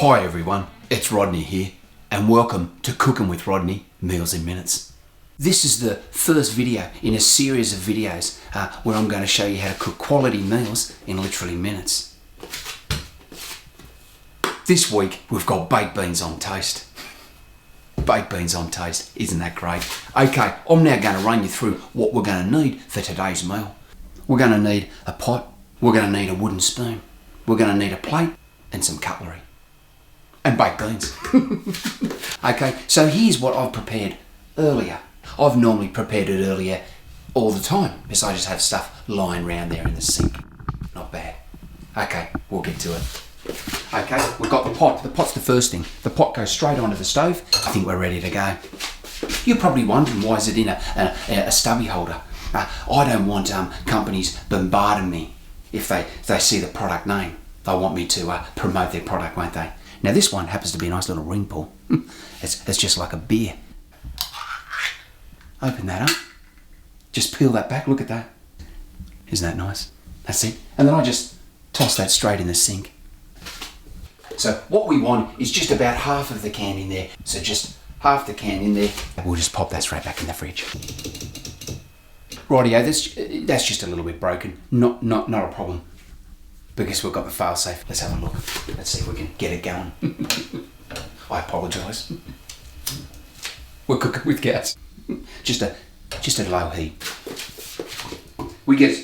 Hi everyone, it's Rodney here, and welcome to Cooking with Rodney Meals in Minutes. This is the first video in a series of videos where I'm going to show you how to cook quality meals in literally minutes. This week we've got baked beans on toast. Baked beans on toast, isn't that great? Okay, I'm now going to run you through what we're going to need for today's meal. We're going to need a pot, we're going to need a wooden spoon, we're going to need a plate and some cutlery. And baked beans. Okay, so here's what I've prepared earlier. I've normally prepared it earlier all the time because I just have stuff lying around there in the sink. Not bad. Okay, we'll get to it. Okay, we've got the pot. The pot's the first thing. The pot goes straight onto the stove. I think we're ready to go. You're probably wondering, why is it in a stubby holder? I don't want companies bombarding me if they see the product name. They want me to promote their product, won't they? Now this one happens to be a nice little ring pull. It's just like a beer. Open that up. Just peel that back, look at that. Isn't that nice? That's it. And then I just toss that straight in the sink. So what we want is just about half of the can in there. So just half the can in there. We'll just pop that straight back in the fridge. Rightio, that's just a little bit broken. Not a problem. Because we've got the fail safe. Let's have a look. Let's see if we can get it going. I apologise. We're cooking with gas. Just a low heat. We get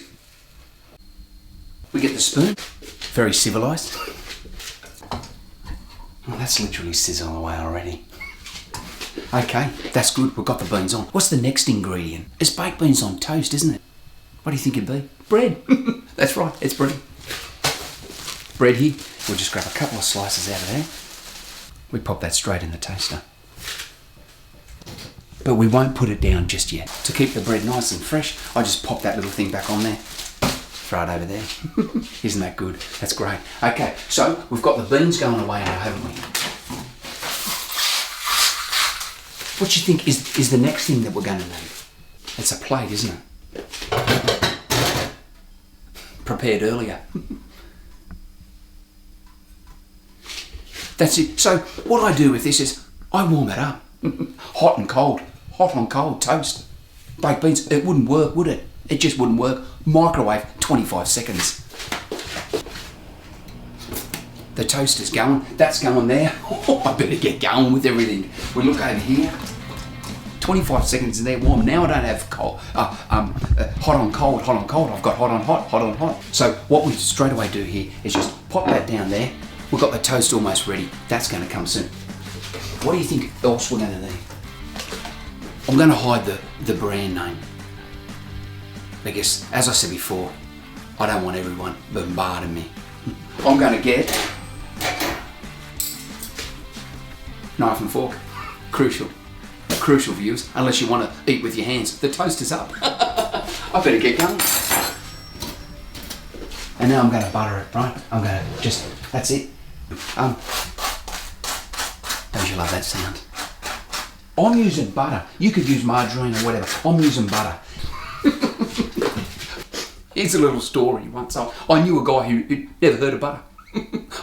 the spoon. Very civilised. Well, that's literally sizzling away already. Okay, that's good. We've got the beans on. What's the next ingredient? It's baked beans on toast, isn't it? What do you think it'd be? Bread. That's right, it's bread. Bread here. We'll just grab a couple of slices out of there. We pop that straight in the toaster. But we won't put it down just yet. To keep the bread nice and fresh, I just pop that little thing back on there. Throw it over there. Isn't that good? That's great. Okay, so we've got the beans going away now, haven't we? What do you think is the next thing that we're going to need? It's a plate, isn't it? Prepared earlier. That's it. So what I do with this is I warm it up. Hot and cold. Hot on cold toast. Baked beans, it wouldn't work, would it? It just wouldn't work. Microwave, 25 seconds. The toast is going. That's going there. I better get going with everything. We look over here. 25 seconds in there warm. Now I don't have cold, hot on cold, hot on cold. I've got hot on hot, hot on hot. So what we straight away do here is just pop that down there. We've got the toast almost ready. That's going to come soon. What do you think else we're going to need? I'm going to hide the brand name. Because, as I said before, I don't want everyone bombarding me. I'm going to get knife and fork. Crucial. Crucial, viewers, unless you want to eat with your hands. The toast is up. I better get going. And now I'm going to butter it, right? I'm going to just, that's it. Don't you love that sound? I'm using butter. You could use margarine or whatever. I'm using butter. Here's a little story. Once I knew a guy who never heard of butter.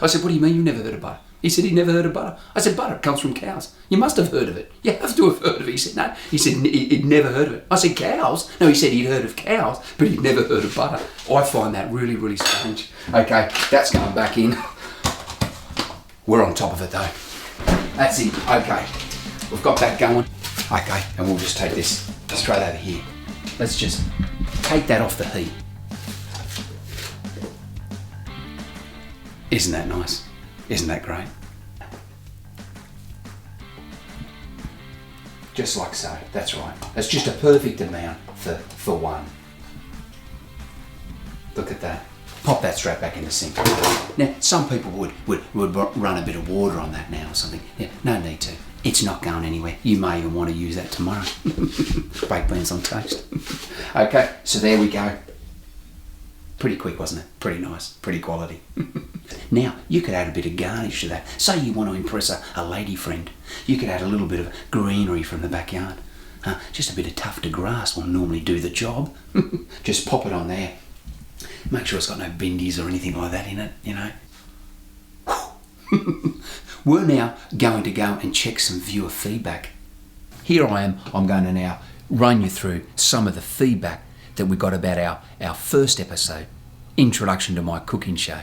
I said, what do you mean you never heard of butter? He said he'd never heard of butter. I said, butter comes from cows. You must have heard of it. You have to have heard of it. He said, no. He said he'd never heard of it. I said, cows? No, he said he'd heard of cows, but he'd never heard of butter. I find that really, really strange. Okay, that's going back in. We're on top of it though. That's it. Okay, we've got that going. Okay, and we'll just take this straight over here. Let's just take that off the heat. Isn't that nice? Isn't that great? Just like so, that's right. That's just a perfect amount for one. Look at that. Pop that straight back in the sink. Now, some people would run a bit of water on that now or something. Yeah, no need to. It's not going anywhere. You may even want to use that tomorrow. Baked beans on toast. Okay, so there we go. Pretty quick, wasn't it? Pretty nice, pretty quality. Now, you could add a bit of garnish to that. Say you want to impress a lady friend. You could add a little bit of greenery from the backyard. Just a bit of tufted grass will normally do the job. Just pop it on there. Make sure it's got no bindies or anything like that in it, you know. We're now going to go and check some viewer feedback. Here I am, I'm going to now run you through some of the feedback that we got about our first episode, Introduction to My Cooking Show.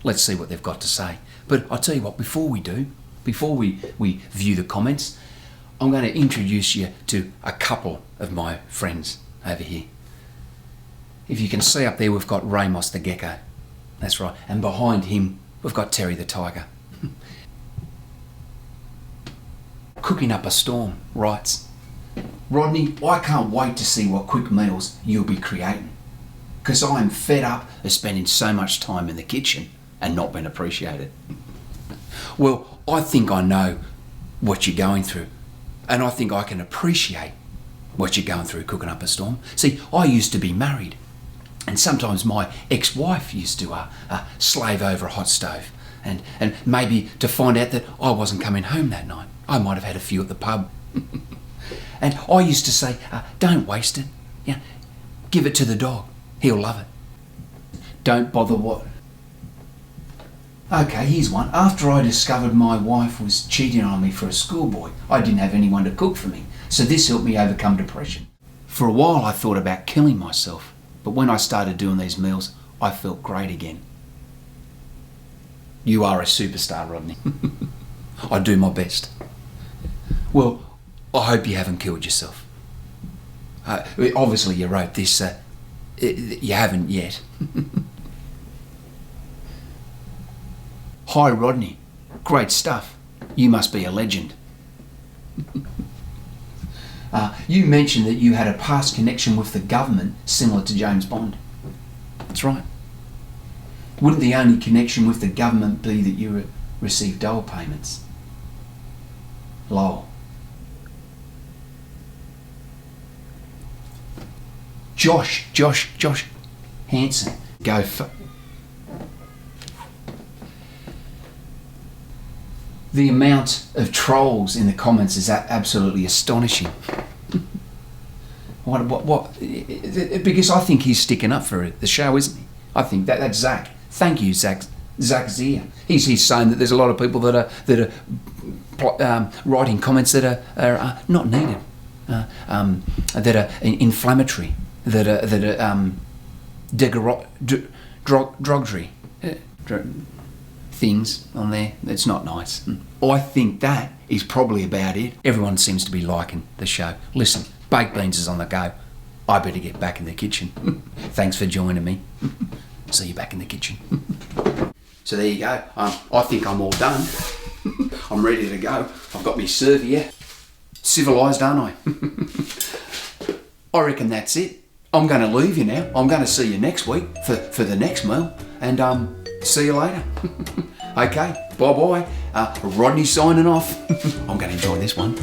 Let's see what they've got to say. But I'll tell you what, before we view the comments, I'm going to introduce you to a couple of my friends over here. If you can see up there, we've got Ramos the Gecko. That's right. And behind him, we've got Terry the Tiger. Cooking Up a Storm writes, Rodney, I can't wait to see what quick meals you'll be creating, because I'm fed up of spending so much time in the kitchen and not being appreciated. Well, I think I know what you're going through, and I think I can appreciate what you're going through cooking up a storm. See, I used to be married, and sometimes my ex-wife used to slave over a hot stove, and maybe to find out that I wasn't coming home that night. I might have had a few at the pub. And I used to say, don't waste it. Yeah, give it to the dog. He'll love it. Don't bother what? Okay, here's one. After I discovered my wife was cheating on me for a schoolboy, I didn't have anyone to cook for me. So this helped me overcome depression. For a while I thought about killing myself, but when I started doing these meals, I felt great again. You are a superstar, Rodney. I do my best. Well, I hope you haven't killed yourself. Obviously you wrote this, you haven't yet. Hi Rodney, great stuff. You must be a legend. You mentioned that you had a past connection with the government similar to James Bond. That's right. Wouldn't the only connection with the government be that you received dole payments? Lol. Josh Hanson, go for... The amount of trolls in the comments is absolutely astonishing. What? Because I think he's sticking up for the show, isn't he? I think that's Zach. Thank you, Zach Zier. He's saying that there's a lot of people that are writing comments that are not needed, that are inflammatory, that are derogatory things on there. It's not nice. I think that is probably about it. Everyone seems to be liking the show. Listen, baked beans is on the go. I better get back in the kitchen. Thanks for joining me. See you back in the kitchen. So there you go. I think I'm all done. I'm ready to go. I've got my serviette. Civilised, aren't I? I reckon that's it. I'm going to leave you now. I'm going to see you next week for the next meal. And see you later. Okay, bye-bye. Rodney signing off. I'm going to enjoy this one.